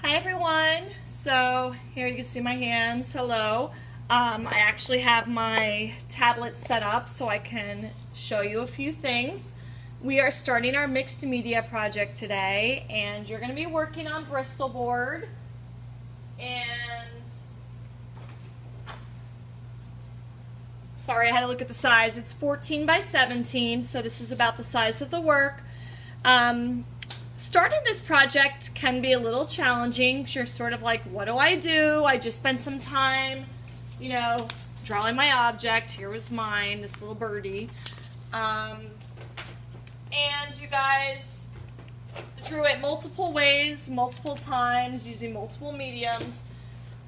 Hi everyone. So here you can see my hands. Hello. I actually have my tablet set up so I can show you a few things. We are starting our mixed media project today, and you're going to be working on Bristol board. And sorry, I had to look at the size. It's 14 by 17, so this is about the size of the work. Starting this project can be a little challenging because you're sort of like, what do? I just spent some time, drawing my object. Here was mine, this little birdie. And you guys drew it multiple ways, multiple times, using multiple mediums.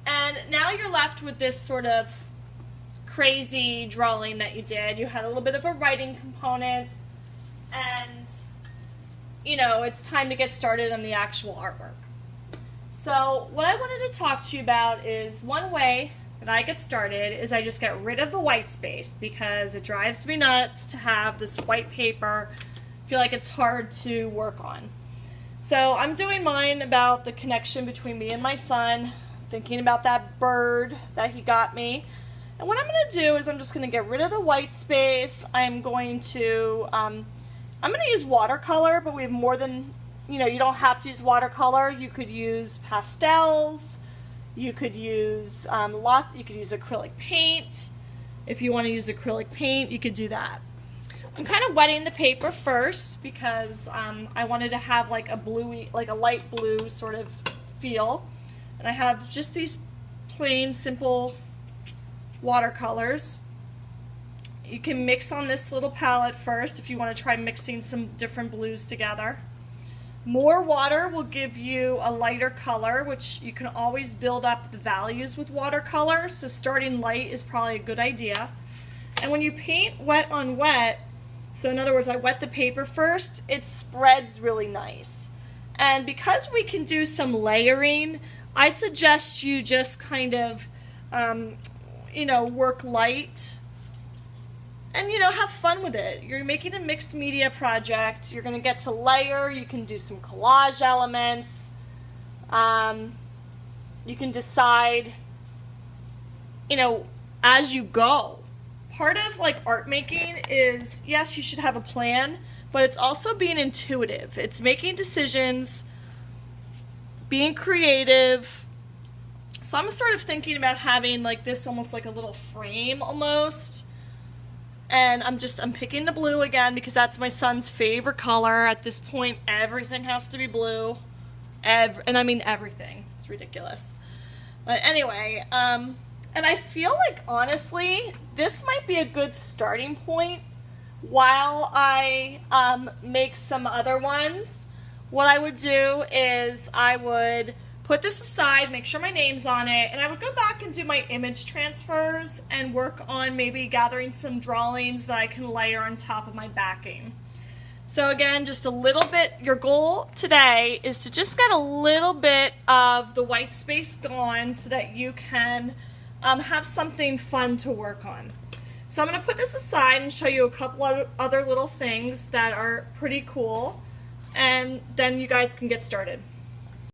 And now you're left with this sort of crazy drawing that you did. You had a little bit of a writing component, and it's time to get started on the actual artwork. So what I wanted to talk to you about is one way that I get started is I just get rid of the white space because it drives me nuts to have this white paper. I feel like it's hard to work on. So I'm doing mine about the connection between me and my son, thinking about that bird that he got me. And what I'm going to do is I'm just going to get rid of the white space. I'm going to use watercolor, but we have more than, you don't have to use watercolor. You could use pastels. You could use you could use acrylic paint. If you want to use acrylic paint, you could do that. I'm kind of wetting the paper first because I wanted to have like a bluey, like a light blue sort of feel. And I have just these plain, simple watercolors. You can mix on this little palette first if you want to try mixing some different blues together. More water will give you a lighter color, which you can always build up the values with watercolor, so starting light is probably a good idea. And when you paint wet on wet, so in other words, I wet the paper first, it spreads really nice. And because we can do some layering, I suggest you just kind of, work light and have fun with it. You're making a mixed media project. You're going to get to layer. You can do some collage elements. You can decide, as you go. Part of art making is, yes, you should have a plan, but it's also being intuitive. It's making decisions, being creative. So I'm sort of thinking about having this almost like a little frame almost. And I'm picking the blue again because that's my son's favorite color. At this point, everything has to be blue. And I mean everything. It's ridiculous. But anyway, and I feel like, honestly, this might be a good starting point while I make some other ones. What I would do is I would put this aside, make sure my name's on it, and I would go back and do my image transfers and work on maybe gathering some drawings that I can layer on top of my backing. So again, just a little bit, your goal today is to just get a little bit of the white space gone so that you can have something fun to work on. So I'm going to put this aside and show you a couple of other little things that are pretty cool, and then you guys can get started.